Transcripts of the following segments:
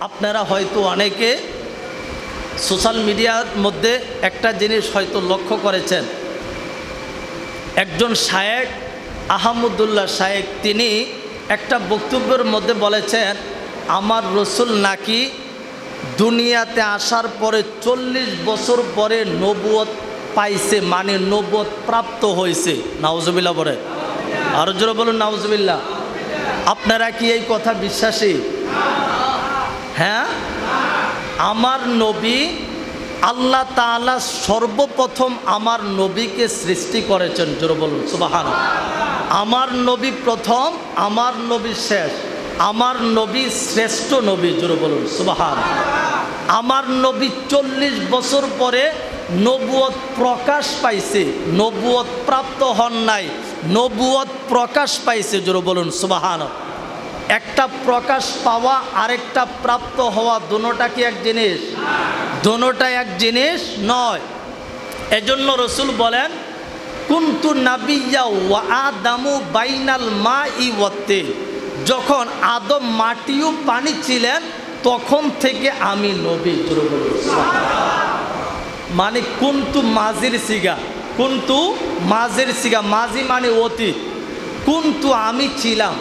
আপনারা হয়তো অনেকে সোশ্যাল মিডিয়ার মধ্যে একটা জিনিস হয়তো লক্ষ্য করেছেন। একজন শায়েখ আহমদুল্লাহ শায়েখ তিনি একটা বক্তব্যের মধ্যে বলেছেন, আমার রসুল নাকি দুনিয়াতে আসার পরে 40 বছর পরে নবুয়ত পাইছে, মানে নবুয়ত প্রাপ্ত হয়েছে। নাউজুবিল্লাহ বলে, আরো জোরে বলুন নাউজুবিল্লাহ। আপনারা কি এই কথা বিশ্বাসী? হ্যাঁ, আমার নবী আল্লাহ তাআলা সর্বপ্রথম আমার নবীকে সৃষ্টি করেছেন। জোরে বলুন সুবহানাল্লাহ। আমার নবী প্রথম, আমার নবী শেষ, আমার নবী শ্রেষ্ঠ নবী। জোরে বলুন সুবহানাল্লাহ। আমার নবী 40 বছর পরে নবুয়ত প্রকাশ পাইছে, নবুয়ত প্রাপ্ত হন নাই, নবুয়ত প্রকাশ পাইছে। জোরে বলুন সুবহানাল্লাহ। একটা প্রকাশ পাওয়া আরেকটা প্রাপ্ত হওয়া, দুটোটা কি এক জিনিস? দুটোটা এক জিনিস নয়। এজন্য রসুল বলেন, কুনতু নাবিয়্যা ওয়া আদামু বাইনাল মাই ওয়াত-তিন। যখন আদম মাটি ও পানি ছিলেন তখন থেকে আমি নবী। মানে কুনতু মাজির সিগা, কুনতু মাজির সিগা, মাজি মানে অতীত। কুনতু আমি ছিলাম,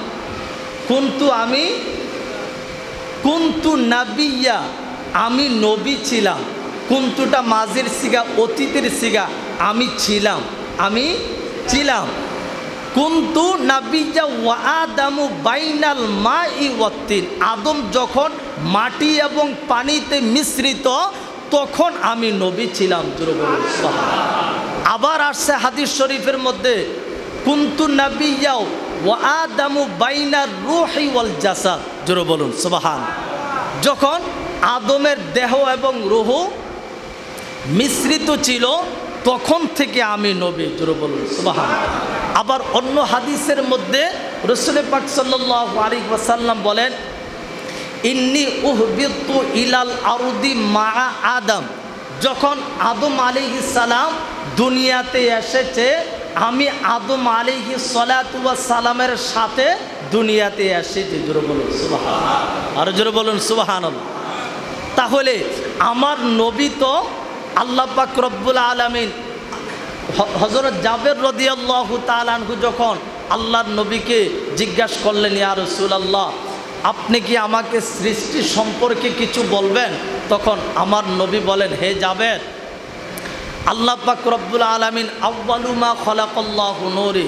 কুনতু আমি, কুনতু নাবিয়্যা আমি নবী ছিলাম। কুনতুটা মাজির সিগা, অতীতের সিগা, আমি ছিলাম, আমি ছিলাম। কুনতু নাবিয়্যা ওয়া আদামু বাইনাল মাই ওয়াত-তিন। আদম যখন মাটি এবং পানিতে মিশ্রিত তখন আমি নবী ছিলাম। জোরে বলুন সুবহানাল্লাহ। আবার আসছে হাদিস শরীফের মধ্যে, কুনতু নাবিয়্যা ওয়া আদামু বাইনার রূহি ওয়াল জাসাদ। জোরে বলুন সুবহানাল্লাহ। যখন আদমের দেহ এবং রূহ মিশ্রিত ছিল তখন থেকে আমি নবী। জোরে বলুন সুবহানাল্লাহ। আবার অন্য হাদিসের মধ্যে রাসূল পাক সাল্লাল্লাহু আলাইহি ওয়াসাল্লাম বলেন, ইন্নী উহবিতু ইলাল আরদি মা আদম। যখন আদম আলাইহিস সালাম দুনিয়াতে এসেছে, আমি আদম আলাইহিস সালাতু ওয়াস সালামের সাথে দুনিয়াতে এসেছি। জোরে বলুন সুবহানাল্লাহ। আর জোরে বলুন সুবহানাল্লাহ। তাহলে আমার নবী তো আল্লাহ পাক রব্বুল আলামিন, হযরত জাবের রাদিয়াল্লাহু তাআলা আনহু যখন আল্লাহর নবীকে জিজ্ঞাসা করলেন, ইয়া রাসূলুল্লাহ আপনি কি আমাকে সৃষ্টি সম্পর্কে কিছু বলবেন? তখন আমার নবী বলেন, হে জাবের, আল্লাহ পাক রব্বুল আলামিন আউয়ালু মা খালাকাল্লাহু নূরি,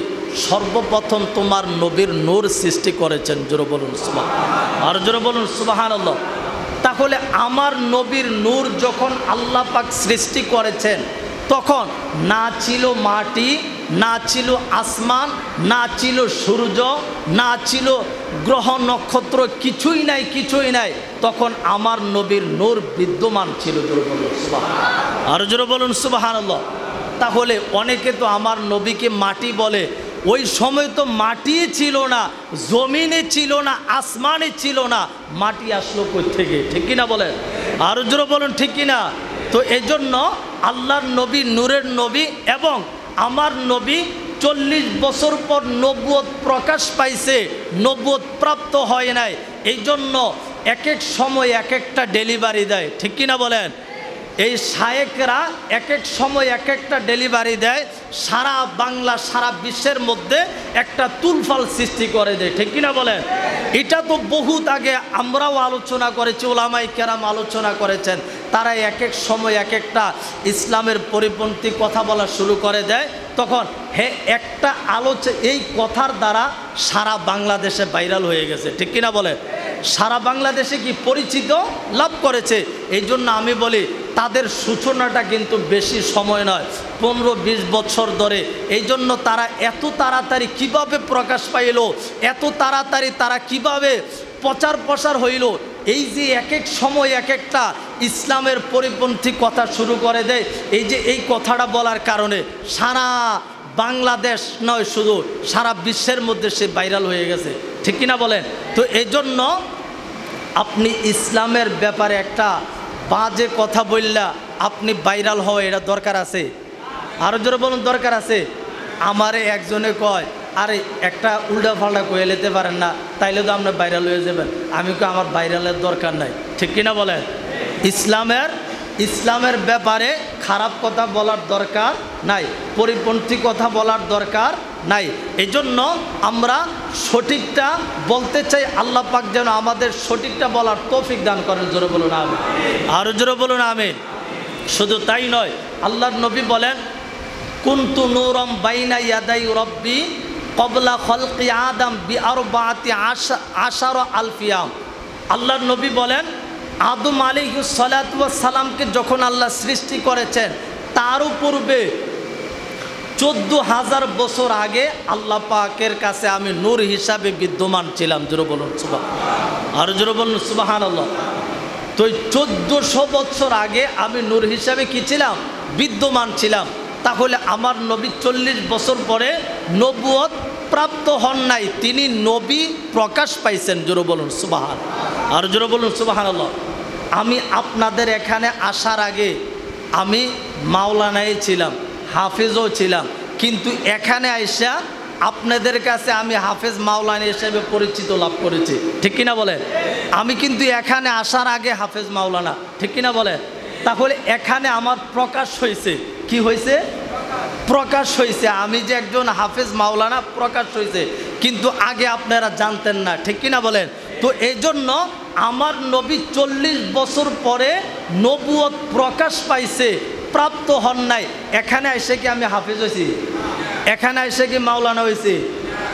সর্বপ্রথম তোমার নবীর নূর সৃষ্টি করেছেন। জোরে বলুন সুবহানাল্লাহ। আর জোরে বলুন সুবহানাল্লাহ। তাহলে আমার নবীর নূর যখন আল্লাহ পাক সৃষ্টি করেছেন তখন না ছিল মাটি, না ছিল আসমান, না ছিল সূর্য, না ছিল গ্রহ নক্ষত্র, কিছুই নাই, কিছুই নাই। তখন আমার নবীর নূর বিদ্যমান ছিল। জোরে বলুন সুবহানাল্লাহ। আর জোরে বলুন সুবহানাল্লাহ। তাহলে অনেকে তো আমার নবীকে মাটি বলে, ওই সময় তো মাটি ছিল না, জমিনে ছিল না, আসমানে ছিল না, মাটি আসলো কই থেকে? ঠিক কিনা বলেন? আর জোরে বলুন ঠিক কিনা? তো এজন্য আল্লাহর নবী নূরের নবী, এবং আমার নবী 40 বছর পর নবুয়ত প্রকাশ পাইছে, নবুয়ত প্রাপ্ত হয় নাই। এই জন্য এক এক সময় এক একটা ডেলিভারি দেয়। ঠিক কিনা বলেন? এই শায়েকরা এক এক সময় এক একটা ডেলিভারি দেয়, সারা বাংলা সারা বিশ্বের মধ্যে একটা তুলফাল সৃষ্টি করে দেয়। ঠিক কিনা বলেন? এটা তো বহুত আগে আমরাও আলোচনা করেছি, ওলামায়ে কেরাম আলোচনা করেছেন। তারা এক এক সময় এক একটা ইসলামের পরিপন্থী কথা বলা শুরু করে দেয়। তখন একটা এই কথার দ্বারা সারা বাংলাদেশে ভাইরাল হয়ে গেছে। ঠিক কিনা বলে? সারা বাংলাদেশে কি পরিচিত লাভ করেছে। এই জন্য আমি বলি তাদের সূচনাটা কিন্তু বেশি সময় নয়, 15-20 বছর ধরে। এই জন্য তারা এত তাড়াতাড়ি কিভাবে প্রকাশ পাইল, এত তাড়াতাড়ি তারা কিভাবে প্রচার প্রসার হইল, এই যে এক এক সময় এক একটা ইসলামের পরিপন্থী কথা শুরু করে দেয়, এই যে এই কথাটা বলার কারণে সারা বাংলাদেশ নয়, শুধু সারা বিশ্বের মধ্যে সে ভাইরাল হয়ে গেছে। ঠিক কিনা বলেন? তো এই জন্য আপনি ইসলামের ব্যাপারে একটা বাজে কথা বললা আপনি ভাইরাল হওয়া, এটা দরকার আছে? আরো জোরে বলুন, দরকার আছে? আমারে একজনে কয়, আরে একটা উল্টা ফাল্টা কয়ে নিতে পারেন না, তাইলে তো আপনি ভাইরাল হয়ে যাবেন। আমি কো আমার ভাইরালের দরকার নাই, ঠিক কিনা বলেন? ইসলামের ব্যাপারে খারাপ কথা বলার দরকার নাই, পরিপন্থী কথা বলার দরকার নাই। এই জন্য আমরা সঠিকটা বলতে চাই। আল্লাহ পাক যেন আমাদের সঠিকটা বলার তৌফিক দান করেন। জোরে বলুন আমিন, আরো জোরে বলুন আমিন। শুধু তাই নয়, আল্লাহর নবী বলেন কুনতু নূরাম বাইনা ইয়াদাই রব্বি ক্বাবলা খালকি আদম বিআরবাতি আশারা আলফিয়াম। আল্লাহর নবী বলেন আদম আলাইহিস সালাতু ওয়াস সালামকে যখন আল্লাহ সৃষ্টি করেছেন তার পূর্বে 14,000 বছর আগে আল্লাহ পাকের কাছে আমি নূর হিসাবে বিদ্যমান ছিলাম। জোরে বলুন সুবহানাল্লাহ, আর জোরে বলুন সুবহানাল্লাহ। তো 1400 বছর আগে আমি নূর হিসাবে কি ছিলাম? বিদ্যমান ছিলাম। তাহলে আমার নবী 40 বছর পরে নবুয়ত প্রাপ্ত হন নাই, তিনি নবী প্রকাশ পাইছেন। জোরে বলুন সুবহানাল্লাহ, আর জোরে বলুন সুবহানাল্লাহ। আমি আপনাদের এখানে আসার আগে আমি মাওলানাই ছিলাম, হাফেজও ছিলাম, কিন্তু এখানে আইসা আপনাদের কাছে আমি হাফেজ মাওলানা হিসেবে পরিচিত লাভ করেছি, ঠিক কিনা বলেন? আমি কিন্তু এখানে আসার আগে হাফেজ মাওলানা, ঠিক কিনা বলেন? তাহলে এখানে আমার প্রকাশ হয়েছে, কি হয়েছে? প্রকাশ হয়েছে। আমি যে একজন হাফেজ মাওলানা প্রকাশ হয়েছে, কিন্তু আগে আপনারা জানতেন না, ঠিক কিনা বলেন? তো এই জন্য আমার নবী 40 বছর পরে নবুয়ত প্রকাশ পাইছে, প্রাপ্ত হন নাই। এখানে এসে কি আমি হাফেজ হয়েছি? এখানে এসে কি মাওলানা হয়েছি?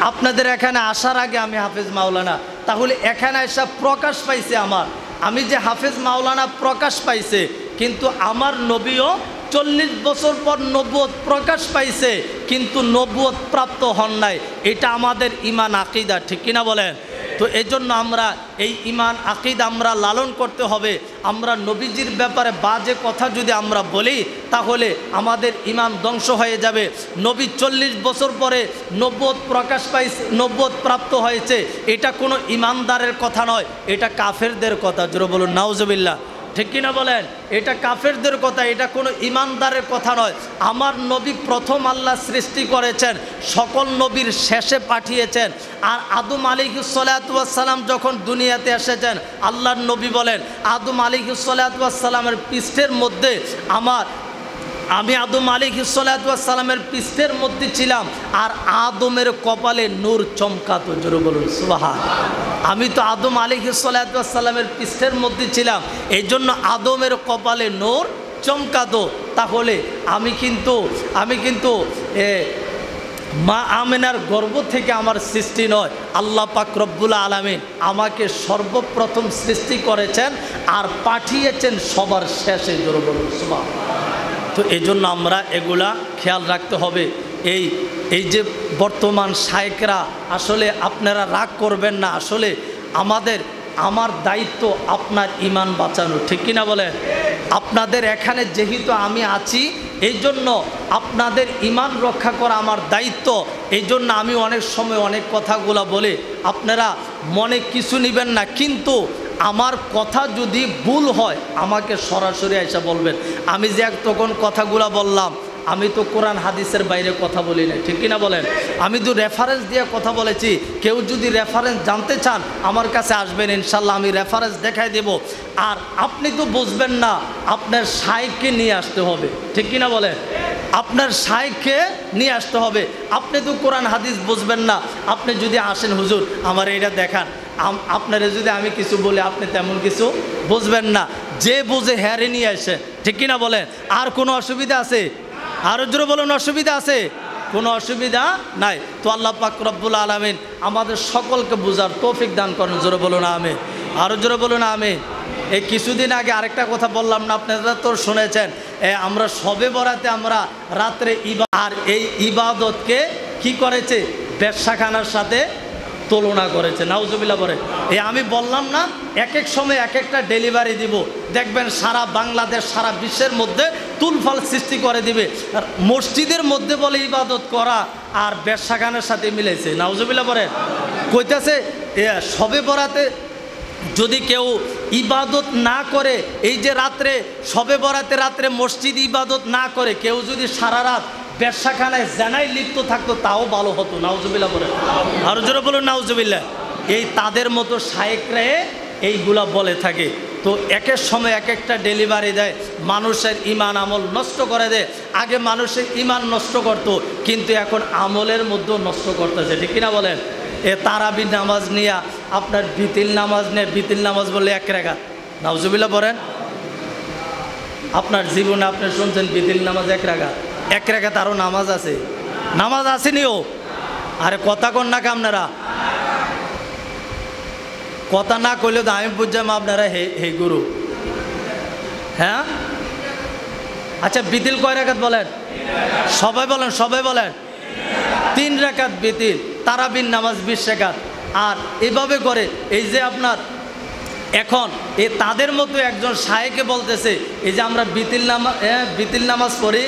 আপনাদের এখানে আসার আগে আমি হাফেজ মাওলানা। তাহলে এখানে এসে প্রকাশ পাইছে আমার, আমি যে হাফেজ মাওলানা প্রকাশ পাইছে, কিন্তু আমার নবীও 40 বছর পর নবুয়ত প্রকাশ পাইছে, কিন্তু নবুয়ত প্রাপ্ত হন নাই। এটা আমাদের ঈমান আকীদা, ঠিক কিনা বলেন? তো এই জন্য আমরা এই ঈমান আকীদা আমরা লালন করতে হবে। আমরা নবীজির ব্যাপারে বাজে কথা যদি আমরা বলি তাহলে আমাদের ঈমান ধ্বংস হয়ে যাবে। নবী 40 বছর পরে নবুয়ত প্রকাশ পাইছে, নবুয়ত প্রাপ্ত হয়েছে, এটা কোনো ঈমানদারের কথা নয়, এটা কাফেরদের কথা। জোরে বলুন নাউজুবিল্লাহ, ঠিক কিনা বলেন? এটা কাফেরদের কথা, এটা কোনো ঈমানদারের কথা নয়। আমার নবী প্রথম আল্লাহ সৃষ্টি করেছেন, সকল নবীর শেষে পাঠিয়েছেন। আর আদম আলাইহিস সালাতু ওয়াস সালাম যখন দুনিয়াতে এসেছেন, আল্লাহর নবী বলেন আদম আলাইহিস সালাতু ওয়াস সালামের পৃষ্ঠের মধ্যে আমি আদম আলাইহিস সালাতু ওয়াস সালামের পৃষ্ঠের মধ্যে ছিলাম, আর আদমের কপালে নূর চমকাতো। জোরে বলুন সুবহানাল্লাহ। আমি তো আদম আলাইহিস সালাতু ওয়াস সালামের পৃষ্ঠের মধ্যে ছিলাম, এই জন্য আদমের কপালে নূর চমকাতো। তাহলে আমি কিন্তু মা আমেনার গর্ভ থেকে আমার সৃষ্টি নয়, আল্লাহ পাক রব্বুল আলামিন আমাকে সর্বপ্রথম সৃষ্টি করেছেন আর পাঠিয়েছেন সবার শেষে। জোরে বলুন সুবহানাল্লাহ। তো এই জন্য আমরা এগুলা খেয়াল রাখতে হবে। এই যে বর্তমান শায়েকরা, আসলে আপনারা রাগ করবেন না, আসলে আমার দায়িত্ব আপনার ঈমান বাঁচানো, ঠিক কিনা বলেন? আপনাদের এখানে যেহেতু আমি আছি, এই জন্য আপনাদের ঈমান রক্ষা করা আমার দায়িত্ব। এই জন্য আমি অনেক সময় অনেক কথাগুলো বলে, আপনারা মনে কিছু নেবেন না, কিন্তু আমার কথা যদি ভুল হয় আমাকে সরাসরি এসে বলবেন। আমি যে তখন কথাগুলো বললাম, আমি তো কোরআন হাদিসের বাইরে কথা বলি না, ঠিক কিনা বলেন? আমি তো রেফারেন্স দিয়ে কথা বলেছি। কেউ যদি রেফারেন্স জানতে চান আমার কাছে আসবেন, ইনশাল্লাহ আমি রেফারেন্স দেখাই দেব। আর আপনি তো বুঝবেন না, আপনার শাইখকে নিয়ে আসতে হবে, ঠিক কিনা বলেন? আপনার শাইখকে নিয়ে আসতে হবে। আপনি তো কোরআন হাদিস বুঝবেন না, আপনি যদি আসেন হুজুর আমার এটা দেখান, আপনারা যদি আমি কিছু বলি আপনি তেমন কিছু বুঝবেন না। যে বুঝে হ্যারে নিয়ে আসে, ঠিক কিনা বলেন? আর কোনো অসুবিধা আছে? আরো জোরে বলুন, অসুবিধা আছে? কোনো অসুবিধা নাই। তো আল্লাহ পাক রব্বুল আলামিন আমাদের সকলকে বুঝার তৌফিক দান করেন। জোরে বলুন আমিন, আরো জোরে বলুন আমিন। এই কিছুদিন আগে আরেকটা কথা বললাম না, আপনারা তো শুনেছেন, আমরা শবে বরাতে আমরা রাত্রে আর এই ইবাদতকে কি করেছে? ব্যবসাখানার সাথে তুলনা করেছে। নাউজুবিল্লাহ বলে আমি বললাম না, এক এক সময় এক একটা ডেলিভারি দিব, দেখবেন সারা বাংলাদেশ সারা বিশ্বের মধ্যে তুলফাল সৃষ্টি করে দিবে। আর মসজিদের মধ্যে বলে ইবাদত করা আর ব্যবসাখানার সাথে মিলেছে। নাউজুবিল্লাহ বলে কইতেছে শবে বরাতে যদি কেউ ইবাদত না করে, এই যে রাত্রে শবে বরাতে রাত্রে মসজিদ ইবাদত না করে, কেউ যদি সারা রাত পেশাখানায় জেনায় লিপ্ত থাকতো তাও ভালো হতো। নাউজুবিল্লাহ বলে, আর জোরে বলুন নাউজুবিল্লাহ। এই তাদের মতো শায়েকরা এইগুলা বলে থাকে। তো একের সময় এক একটা ডেলিভারি দেয়, মানুষের ইমান আমল নষ্ট করে দেয়। আগে মানুষের ইমান নষ্ট করত, কিন্তু এখন আমলের মধ্যেও নষ্ট করতেছে, ঠিক কিনা বলেন? এ তারাবি নামাজ নিয়ে আপনার বিতিল নামাজ নিয়ে, বিতিল নামাজ বললে 1 রাকাত, নাউজুবিল্লাহ বলেন। আপনার জীবনে আপনি শুনছেন বিতিল নামাজ 1 রাকাত? 1 রাকাত আরও নামাজ আছে, নামাজ আসেনিও। আরে কথা কন না আপনারা, কথা না করলেও তো আমি বুঝলাম আপনারা হে গুরু। হ্যাঁ আচ্ছা, বিতিল কয় রাকাত বলেন? সবাই বলেন, সবাই বলেন। 3 রাকাত বিতিল, তারাবির নামাজ 20 রাকাত। আর এভাবে করে এই যে আপনার এখন তাদের মতো একজন শায়েকে বলতেছে এই যে আমরা বিতিল নামাজ পড়ি,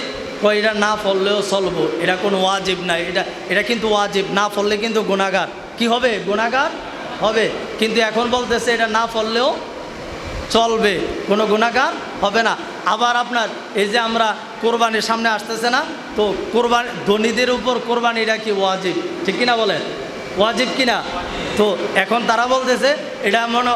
এটা না পড়লেও চলবো, এটা কোনো ওয়াজিব নাই, এটা কিন্তু ওয়াজিব, না পড়লে কিন্তু গুনাহগার। কি হবে? গুনাহগার হবে। কিন্তু এখন বলতেছে এটা না পড়লেও চলবে, কোনো গুনাহগার হবে না। আবার আপনার এই যে আমরা কোরবানির সামনে আসতেছে না, তো কোরবানি ধনীদের উপর কোরবানিটা কি ওয়াজিব, ঠিক কিনা বলেন? ওয়াজিব কিনা? তো এখন তারা বলতেছে এটা মনে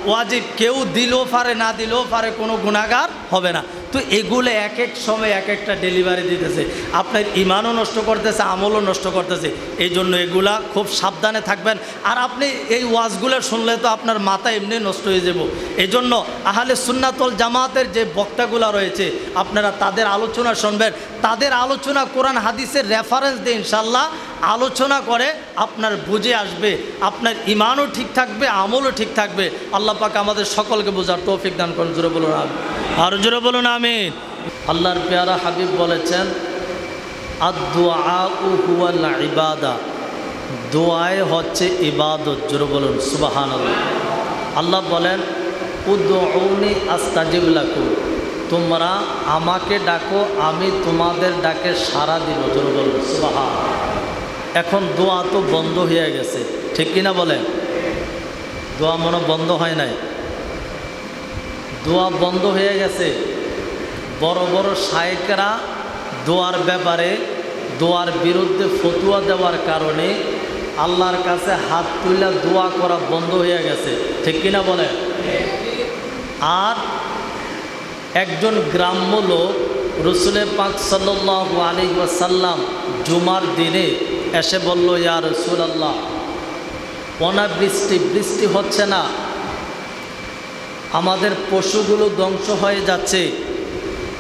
ওয়াজিব, কেউ দিলেও পারে না দিলেও পারে, কোনো গুনাহগার হবে না। তো এগুলো এক এক সময় এক একটা ডেলিভারি দিতেছে, আপনার ইমানও নষ্ট করতেছে, আমলও নষ্ট করতেছে। এই জন্য এগুলা খুব সাবধানে থাকবেন। আর আপনি এই ওয়াজগুলো শুনলে তো আপনার মাথা এমনি নষ্ট হয়ে যাব। এই জন্য আহলে সুন্নাত ওয়াল জামাতের যে বক্তাগুলো রয়েছে আপনারা তাদের আলোচনা শুনবেন, তাদের আলোচনা কোরআন হাদিসের রেফারেন্স দিয়ে ইনশাল্লাহ আলোচনা করে আপনার বুঝে আসবে, আপনার ইমানও ঠিক থাকবে, আমলও ঠিক থাকবে। আল্লাহ পাক আমাদের সকলকে বোঝার তৌফিক দান করুন। জোরে বলুন আমিন, আর জোরে বলুন আমিন। আল্লাহর পেয়ারা হাবিব বলেছেন আদ-দুআউ হুয়াল ইবাদা, দোয়াই হচ্ছে ইবাদত। জোরে বলুন সুবহানাল্লাহ। আল্লাহ বলেন উদউনি আস্তাজিব লাকুম, তোমরা আমাকে ডাকো আমি তোমাদের ডাকে সাড়া দিব। জোরে বলুন সুবহানাল্লাহ। এখন দোয়া তো বন্ধ হয়ে গেছে, ঠিক কিনা বলেন? দোয়া মনে বন্ধ হয় নাই, দোয়া বন্ধ হয়ে গেছে। বড় বড় শায়েকরা দোয়ার ব্যাপারে, দোয়ার বিরুদ্ধে ফতোয়া দেওয়ার কারণে আল্লাহর কাছে হাত তুলে দোয়া করা বন্ধ হয়ে গেছে, ঠিক কিনা বলেন? আর একজন গ্রাম্য লোক রসুলের পাক সাল্লাল্লাহু আলাইহি ওয়াসাল্লাম জুমার দিনে এসে বলল, ইয়া রাসূলুল্লাহ, বৃষ্টি হচ্ছে না, আমাদের পশুগুলো ধ্বংস হয়ে যাচ্ছে,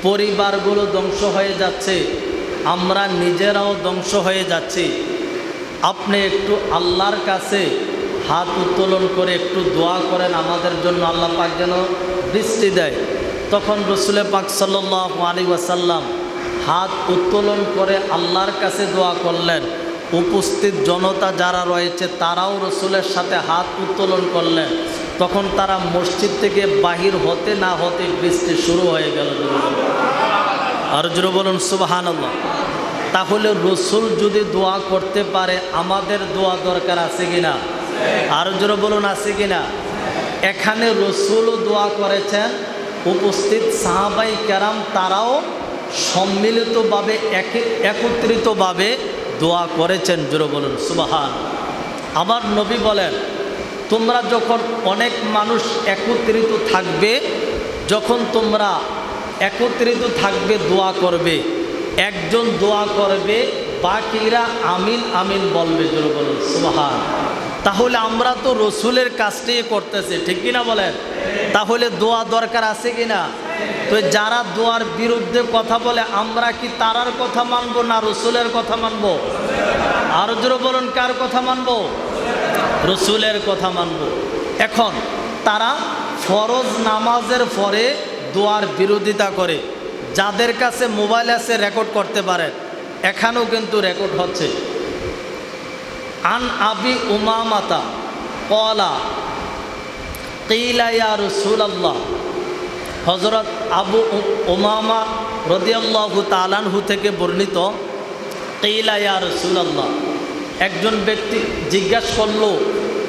পরিবারগুলো ধ্বংস হয়ে যাচ্ছে, আমরা নিজেরাও ধ্বংস হয়ে যাচ্ছি, আপনি একটু আল্লাহর কাছে হাত উত্তোলন করে একটু দোয়া করেন আমাদের জন্য, আল্লাহ পাক যেন বৃষ্টি দেয়। তখন রসুল পাক সাল্লাল্লাহু আলাইহি ওয়াসাল্লাম হাত উত্তোলন করে আল্লাহর কাছে দোয়া করলেন। উপস্থিত জনতা যারা রয়েছে তারাও রসুলের সাথে হাত উত্তোলন করলেন। তখন তারা মসজিদ থেকে বাহির হতে না হতে বৃষ্টি শুরু হয়ে গেল। আর জোরে বলুন সুবহানাল্লাহ। তাহলে রসুল যদি দোয়া করতে পারে আমাদের দোয়া দরকার আছে কিনা? আর জোরে বলুন আছে কিনা? এখানে রসুলও দোয়া করেছেন, উপস্থিত সাহাবাই কেরাম তারাও সম্মিলিতভাবে একত্রিতভাবে দোয়া করেছেন। জোরে বলুন সুবহান। আমার নবী বলেন তোমরা যখন অনেক মানুষ একত্রিত থাকবে, যখন তোমরা একত্রিত থাকবে দোয়া করবে, একজন দোয়া করবে বাকিরা আমিন আমিন বলবে। জোরে বলুন সুবহান। তাহলে আমরা তো রসুলের কাজটাই করতেছি, ঠিক কিনা বলেন? তাহলে দোয়া দরকার আছে কিনা? তো যারা দোয়ার বিরুদ্ধে কথা বলে আমরা কি তারার কথা মানবো না রসুলের কথা মানবো? আর জোরে বলুন কার কথা মানবো? রসুলের কথা মানবো। এখন তারা ফরজ নামাজের পরে দোয়ার বিরোধিতা করে, যাদের কাছে মোবাইল আছে রেকর্ড করতে পারে, এখানেও কিন্তু রেকর্ড হচ্ছে। আন আবি উমামাতা ক্বালা কিলা ইয়া রাসূলুল্লাহ, হযরত আবু উমামা রাদিয়াল্লাহু তাআলা আনহু থেকে বর্ণিত, কিলা ইয়া রাসূলুল্লাহ, একজন ব্যক্তি জিজ্ঞাসা করলো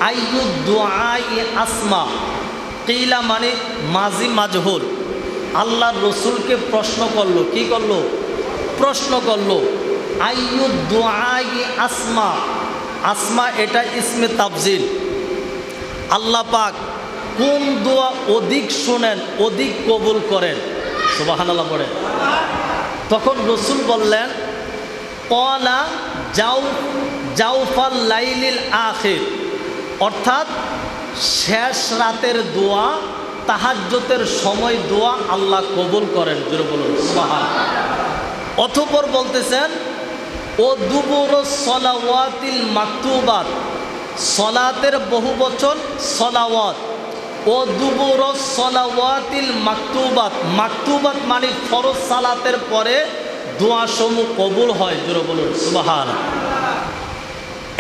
আইয়ু দুআই আসমা, কিলা মানে মাজি মাজহুল, আল্লাহর রসুলকে প্রশ্ন করলো, কি করলো? প্রশ্ন করলো আইয়ু দুআই আসমা, আসমা এটা ইসমে তাফজিল, আল্লাহ পাক কোন দোয়া অধিক শোনেন, অধিক কবুল করেন? সুবহানাল্লাহ পড়ে। তখন রসুল বললেন ক্বালা জাওফাল লাইলিল আখির, অর্থাৎ শেষ রাতের দোয়া, তাহাজ্জুদের সময় দোয়া আল্লাহ কবুল করেন। জোরে বলুন সুবহানাল্লাহ। অতঃপর বলতেছেন ও দুবুরুস সলাওয়াতিল মাকতুবাত, সলাতের বহুবচন সলাওয়াত, ও দুবুরুস সলাওয়াতিল মাকতুবাত, মাকতুবাত মানে ফরজ সালাতের পরে দোয়া সমূহ কবুল হয়। জোরে বলুন সুবহানাল্লাহ।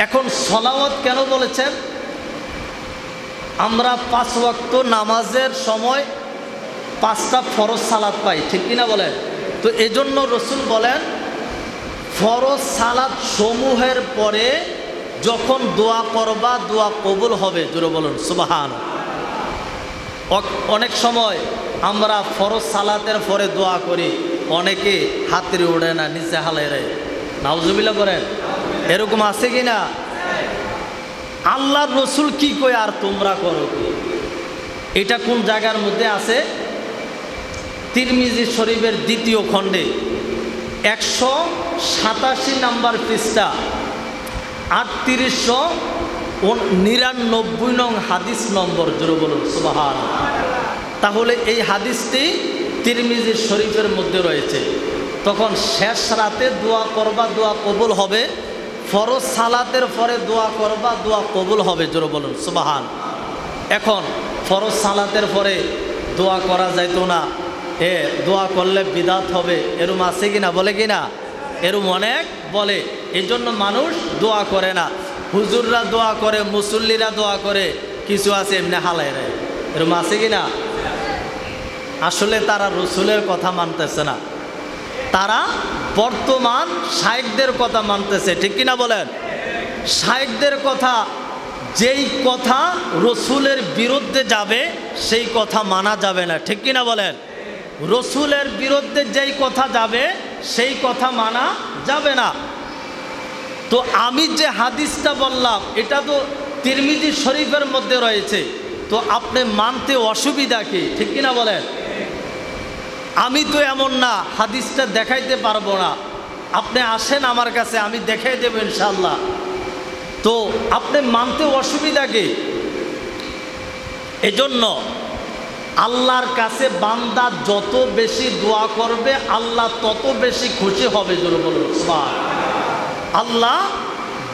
এখন সলাওয়াত কেন বলেছেন? আমরা 5 ওয়াক্ত নামাজের সময় 5টা ফরজ সালাত পাই, ঠিক কিনা বলেন? তো এজন্য রসুল বলেন ফরজ সালাত সমূহের পরে যখন দোয়া করবা দোয়া কবুল হবে। জোরে বলুন সুবহানাল্লাহ। অনেক সময় আমরা ফরজ সালাতের পরে দোয়া করি, অনেকে হাতরে ওড়ে না, নিচে হালাই রে, নাউজুবিল্লাহ করেন। এরকম আছে কি না? আল্লাহর রসুল কি কয় আর তোমরা করো কি? এটা কোন জায়গার মধ্যে আছে? তিরমিজি শরীফের 2য় খণ্ডে 187 নম্বর পৃষ্ঠা 3899 নং হাদিস নম্বর। জোরে বলুন সুবহানাল্লাহ। তাহলে এই হাদিসটি তিরমিজি শরীফের মধ্যে রয়েছে। তখন শেষ রাতে দোয়া করবা দোয়া কবুল হবে, ফরজ সালাতের পরে দোয়া করবা দোয়া কবুল হবে। জোরে বলুন সুবহানাল্লাহ। এখন ফরজ সালাতের পরে দোয়া করা যাইতো না, দোয়া করলে বিদাত হবে, এরম আছে কিনা? বলে কিনা? এরম অনেক বলে। এই জন্য মানুষ দোয়া করে না। হুজুররা দোয়া করে, মুসল্লিরা দোয়া করে, কিছু আছে এমনি হালাই রে, এরম আছে কিনা? আসলে তারা রসুলের কথা মানতেছে না, তারা বর্তমান শায়েখদের কথা মানতেছে, ঠিক কিনা বলেন? শায়েখদের কথা, যেই কথা রসুলের বিরুদ্ধে যাবে সেই কথা মানা যাবে না, ঠিক কিনা বলেন? রসুলের বিরুদ্ধে যেই কথা যাবে সেই কথা মানা যাবে না। তো আমি যে হাদিসটা বললাম এটা তো তিরমিজি শরীফের মধ্যে রয়েছে, তো আপনি মানতে অসুবিধা কি? ঠিক কিনা বলেন? আমি তো এমন না হাদিসটা দেখাইতে পারবো না, আপনি আসেন আমার কাছে, আমি দেখাই দেব ইনশাআল্লাহ। তো আপনি মানতে অসুবিধা কি? এজন্য আল্লাহর কাছে বান্দা যত বেশি দোয়া করবে আল্লাহ তত বেশি খুশি হবে। জোরে বলুন সুবহানাল্লাহ। আল্লাহ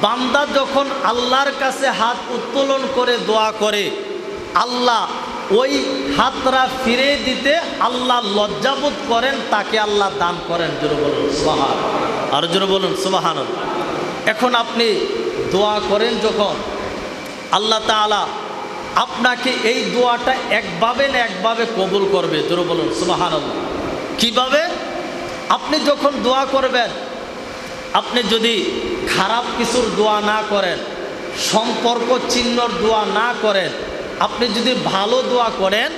বান্দা যখন আল্লাহর কাছে হাত উত্তোলন করে দোয়া করে, আল্লাহ ওই হাতরা ফিরে দিতে আল্লাহ লজ্জাবোধ করেন, তাকে আল্লাহ দান করেন। জোরে বলুন সুবহানাল্লাহ। আর জোরে বলুন সুবহানাল্লাহ। এখন আপনি দোয়া করেন যখন, আল্লাহ তাআলা আপনাকে এই দোয়াটা একভাবে না একভাবে কবুল করবে। জোরে বলুন সুবহানাল্লাহ। কিভাবে? আপনি যখন দোয়া করবেন, আপনি যদি খারাপ কিছুর দোয়া না করেন, সম্পর্ক চিহ্নর দোয়া না করেন, আপনি যদি ভালো দোয়া করেন,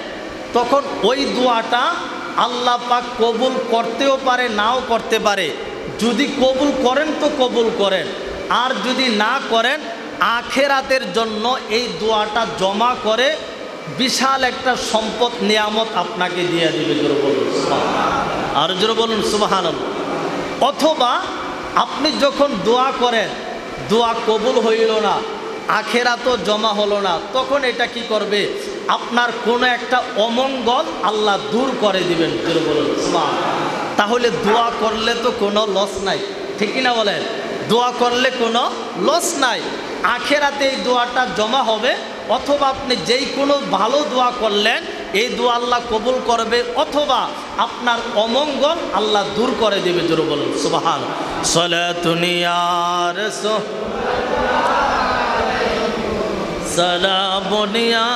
তখন ওই দোয়াটা আল্লাহ পাক কবুল করতেও পারে, নাও করতে পারে। যদি কবুল করেন তো কবুল করেন, আর যদি না করেন আখেরাতের জন্য এই দোয়াটা জমা করে বিশাল একটা সম্পদ নিয়ামত আপনাকে দিয়ে দিবে। জোরে বলুন সুবহানাল্লাহ। আর জোরে বলুন সুবহানাল্লাহ। অথবা আপনি যখন দোয়া করেন, দোয়া কবুল হইল না, আখেরাতও জমা হলো না, তখন এটা কি করবে? আপনার কোনো একটা অমঙ্গল আল্লাহ দূর করে দিবেন। জোরে বলুন সুবহানাল্লাহ। তাহলে দোয়া করলে তো কোনো লস নাই, ঠিক কিনা বলেন? দোয়া করলে কোনো লস নাই, আখেরাতে এই দোয়াটা জমা হবে। অথবা আপনি যেই কোনো ভালো দোয়া করলেন এই দোয়া আল্লাহ কবুল করবে, অথবা আপনার অমঙ্গল আল্লাহ দূর করে দেবে। জোরে বলুন সুবহানাল্লাহ। সালাতুন ইয়া রাসূল সালামুন ইয়া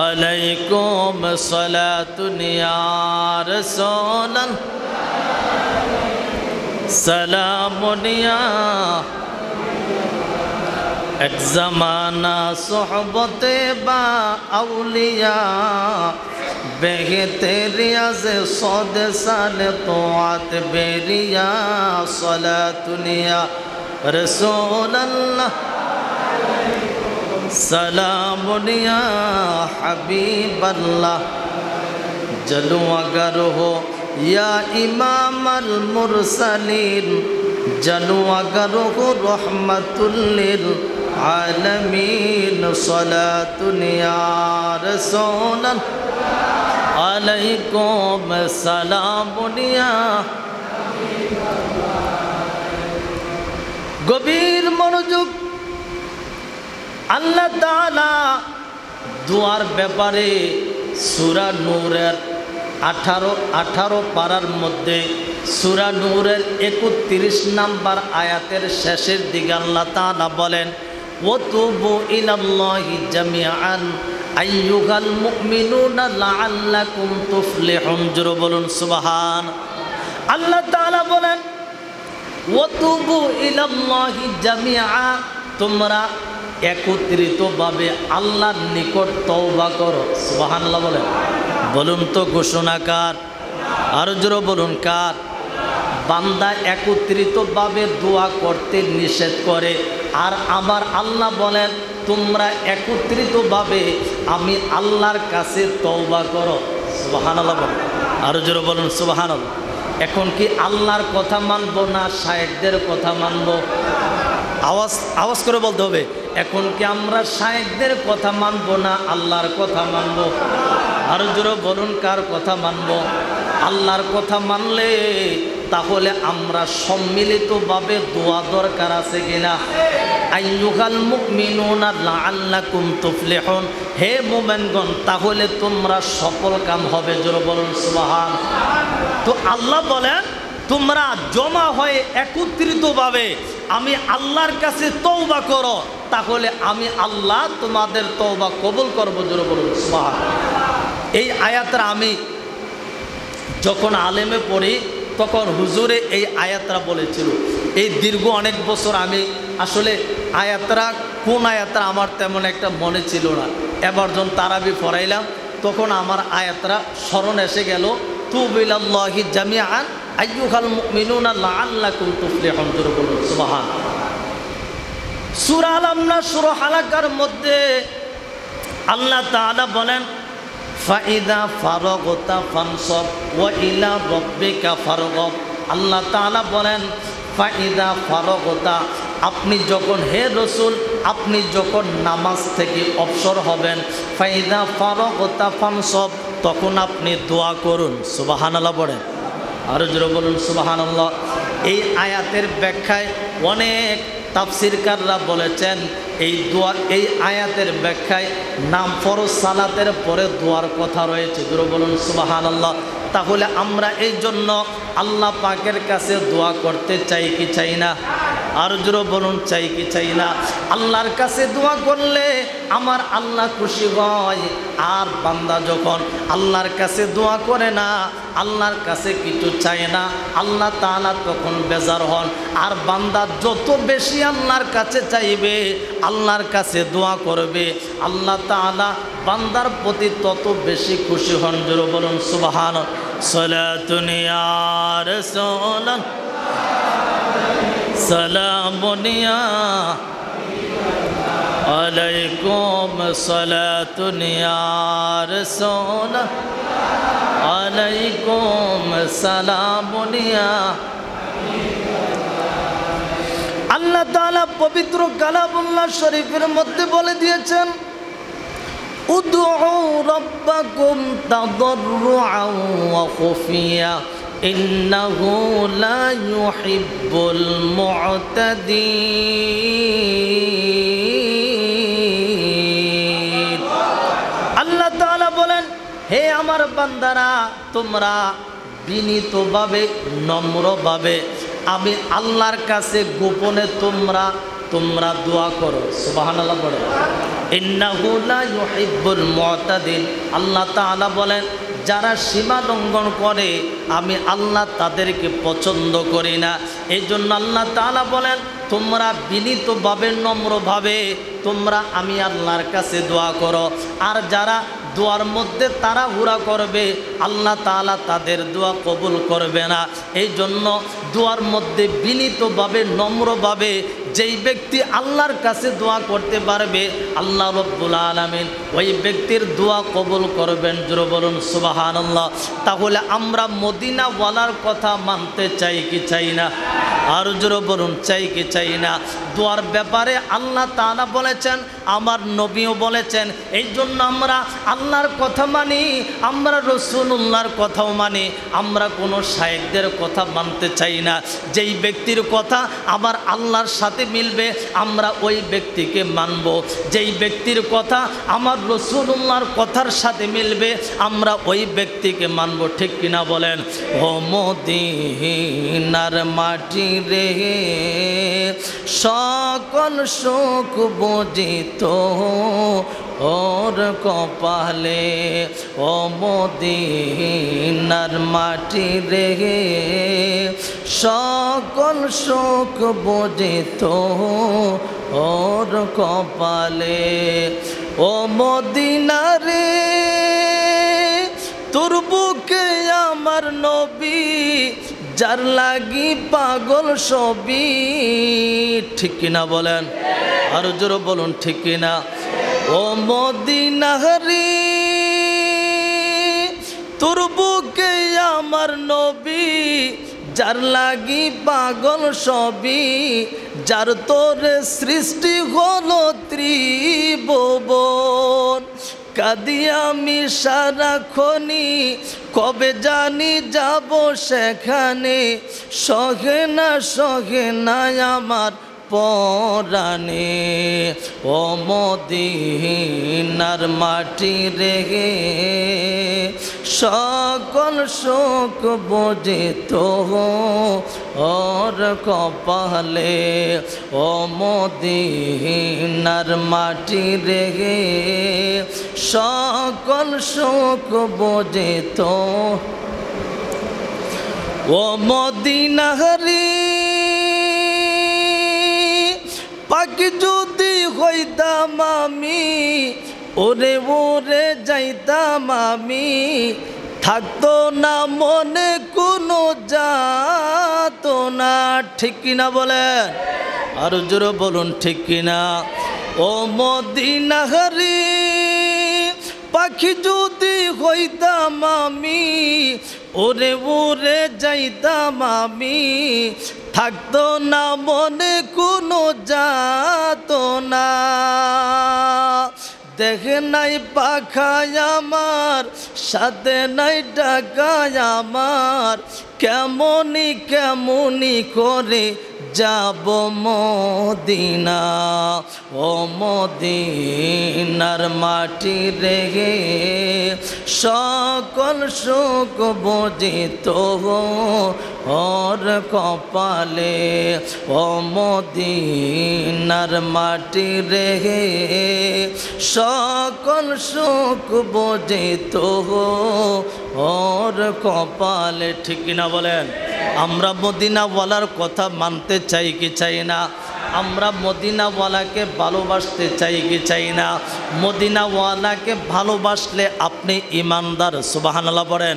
আলাইকুম সালাতুন ইয়া রাসূল সালামুন ইয়া এক জামানা সোহবতে বা আউলিয়া बेहते रियाज सौद साल तोआत बेरिया सलातुनिया रसूल अल्लाह सलामुनिया हबीब अल्लाह जलू अगर हो या इमाम अल मुरसलीन जलू अगर हो रहमतुल लिल आलमीन सलातुनिया रसूल अलैकुम सलामुनिया। गभीर मनोयोग আল্লাহ তাআলা দুয়ার ব্যাপারে সূরা নূরের 18 পারার মধ্যে সূরা নূরের 31 নম্বর আয়াতের শেষের দিকে আল্লাহ তাআলা বলেন ওয়াতুবু ইলাল্লাহি জামিআন আইয়ুহাল মুমিনুনা লাআল্লাকুম তুফলিহুন। জোরে বলুন সুবহান। আল্লাহ তাআলা বলেন ওয়াতুবু ইলাল্লাহি জামিআ, তোমরা একত্রিতভাবে আল্লাহর নিকট তওবা করো। সুবহানাল্লাহ বলেন। বলুন তো ঘোষণা কার? আর জোরে বলুন কার? বান্দা একত্রিতভাবে দোয়া করতে নিষেধ করে, আর আমার আল্লাহ বলেন তোমরা একত্রিতভাবে আমি আল্লাহর কাছে তওবা করো। সুবহানাল্লাহ বলেন। আর জোরে বলুন সুবহানাল্লাহ। এখন কি আল্লাহর কথা মানবো না শায়েখদের কথা মানবো? আওয়াজ করে বলতে হবে। এখন কি আমরা শায়েখদের কথা মানবো না আল্লাহর কথা মানবো? আর জোরে বলুন কার কথা মানবো? আল্লাহর কথা মানলে তাহলে আমরা সম্মিলিতভাবে দোয়া দরকার আছে কিনা? আইয়ুহাল মুমিনুনা লাআল্লাকুম তুফলিহুন, হে মুমিনগণ তাহলে তোমরা সফল কাম হবে। জোরে বলুন সুবহান। তো আল্লাহ বলেন তোমরা জমা হয়ে একত্রিতভাবে আমি আল্লাহর কাছে তওবা করো, তাহলে আমি আল্লাহ তোমাদের তওবা কবুল করব। জোরে বলুন সুবহান। এই আয়াতটা আমি যখন আলেমে পড়ি তখন হুজুরে এই আয়াতটা বলেছিল। এই দীর্ঘ অনেক বছর আমি আসলে আয়াতটা কোন আয়াতটা আমার তেমন একটা মনে ছিল না। এবার যখন তারাবি পড়াইলাম তখন আমার আয়াতটা স্মরণ এসে গেল, তুবু ইলাল্লাহি জামিআন আইয়ুহাল মুমিনুনা লাআল্লাকুম তুফলিহুন। জোরে বলুন সুবহান। সূরা আল-নাসর হালাকার মধ্যে আল্লাহ তাআলা বলেন ফাইদা ফারাগতা ফানসব ওয়া ইলা রাব্বিকা ফারগব। আল্লাহ তাআলা বলেন ফাইদা ফারাগতা, আপনি যখন হে রসুল আপনি যখন নামাজ থেকে অবসর হবেন, ফাইদা ফারাগতা ফানসব, তখন আপনি দোয়া করুন। সুবহানাল্লাহ পড়েন। আর জোরে বলুন সুবহানাল্লাহ। এই আয়াতের ব্যাখ্যায় অনেক তাফসীরকাররা বলেছেন এই দোয়া, এই আয়াতের ব্যাখ্যায় নাম ফরজ সালাতের পরে দোয়ার কথা রয়েছে। জোরে বলুন সুবহানাল্লাহ। তাহলে আমরা এই জন্য আল্লাহ পাকের কাছে দোয়া করতে চাই কি চাই না? আর জোরে বলুন চাই কি চাই না? আল্লাহর কাছে দোয়া করলে আমার আল্লাহ খুশি হয়, আর বান্দা যখন আল্লাহর কাছে দোয়া করে না, আল্লাহর কাছে কিছু চায় না, আল্লাহ তাআলা তখন বেজার হন। আর বান্দা যত বেশি আল্লাহর কাছে চাইবে, আল্লাহর কাছে দোয়া করবে, আল্লাহ তাআলা বান্দার প্রতি তত বেশি খুশি হন। জোরে বলুন সুবহান। সালাতুন ইয়া রাসূলুল্লাহ সালামুনিয়া আলাইকুম সালাতুন ইয়া রাসূলুল্লাহ আলাইকুম সালামুনিয়া। আল্লাহ তাআলা পবিত্র কালামুল্লাহ শরীফের মধ্যে বলে দিয়েছেন উদউ রাব্বাকুম তাদাররুআন ওয়া খুফিয়া ইন্নাহু লা ইউহিব্বুল মু'তাদিন। আল্লাহ তাআলা বলেন হে আমার বান্দারা, তোমরা বিনীতভাবে নম্রভাবে আমি আল্লাহর কাছে গোপনে তোমরা দোয়া করো। সুবহানাল্লাহ বলেন। ইন্নাহু লা ইউহিব্বুল মু'তাদিন। আল্লাহ তাআলা বলেন যারা সীমা লঙ্ঘন করে আমি আল্লাহ তাদেরকে পছন্দ করি না। এই জন্য আল্লাহ তাআলা বলেন তোমরা বিনীতভাবে নম্রভাবে তোমরা আমি আল্লাহর কাছে দোয়া করো। আর যারা দোয়ার মধ্যে তাড়াহুড়া করবে, আল্লাহ তাআলা তাদের দোয়া কবুল করবে না। এই জন্য দোয়ার মধ্যে বিনীতভাবে নম্রভাবে যেই ব্যক্তি আল্লাহর কাছে দোয়া করতে পারবে আল্লাহ রাব্বুল আলামিন ওই ব্যক্তির দোয়া কবুল করবেন। জোরে বলুন সুবহানাল্লাহ। তাহলে আমরা মদিনাওয়ালার কথা মানতে চাই কি চাই না? আর জোরে বলুন চাই কি চাই না? দোয়ার ব্যাপারে আল্লাহ তাআলা বলেছেন, আমার নবীও বলেছেন। এই জন্য আমরা আল্লাহর কথা মানি, আমরা রাসূলুল্লাহর কথাও মানি। আমরা কোনো শায়েখদের কথা মানতে চাই না। যেই ব্যক্তির কথা আবার আল্লাহর সাথে মিলবে আমরা ওই ব্যক্তিকে মানব। যেই ব্যক্তির কথা আমার রাসূলুল্লাহর কথার সাথে মিলবে আমরা ওই ব্যক্তিকে মানব। ঠিক কিনা বলেন? ও মদিনার মাটি রে সকল সুখ বুঝিত ওর কপালে, ও মদিনার মাটি রে সকল সুখ বুঝিত ওর কপালে। ও মদিনা রে তোর বুকে আমার নবী, যার লাগি পাগল সবই। ঠিক কিনা বলেন? আরো জোরে বলুন ঠিক কিনা? ও মদিনা রে তোর বুকে আমার নবী, যার লাগি পাগল সবই। যার তোর সৃষ্টি হলো ত্রিভুবন, কাঁদি আমি সারাক্ষণি, কবে জানি যাব সেখানে। সহে না আমার পরাণে, ও মদিনার মাটি রে সকল সুখ বুঝিত ওর কপালে। ও মদিনার মাটি রে সকল সুখ বুঝিত। ও মদিনা রে পাখি যদি হইতাম আমি, ওরে ওরে যাইতাম আমি। থাকতো না মনে কোনো যাতো না। ঠিক কিনা বলেন? আর জোরে বলুন ঠিক কিনা? ও মদিনা রে পাখি যদি হইতাম আমি, ওরে ওরে যাইতাম আমি। থাকতো না মনে কোনো যাতো না। দেখে নাই পাখায় আমার, সাথে নাই টাকায় আমার। কেমনি করে যাব মদিনা, ও মদিনার মাটি রে সকল সুখ বুঝিত ওর কপালে। ও মদিনার মাটি রে সকল সুখ বুঝিত ওর কপালে। ঠিক কিনা বলেন? আমরা মদিনাওয়ালার কথা মানতে চাই কি চাই না? আমরা মদিনাওয়ালাকে ভালোবাসতে চাই কি চাই না? মদিনাওয়ালাকে ভালোবাসলে আপনি ইমানদার। সুবহানাল্লাহ পড়েন।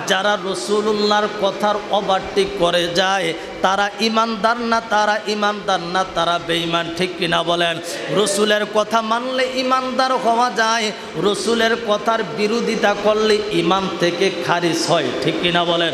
যারা রাসূলুল্লাহর কথার ওভারটেক করে যায় তারা ইমানদার না, তারা ইমানদার না, তারা বেঈমান। ঠিক কিনা বলেন? রসুলের কথা মানলে ইমানদার হওয়া যায়, রসুলের কথার বিরোধিতা করলে ইমান থেকে খারিজ হয়। ঠিক কিনা বলেন?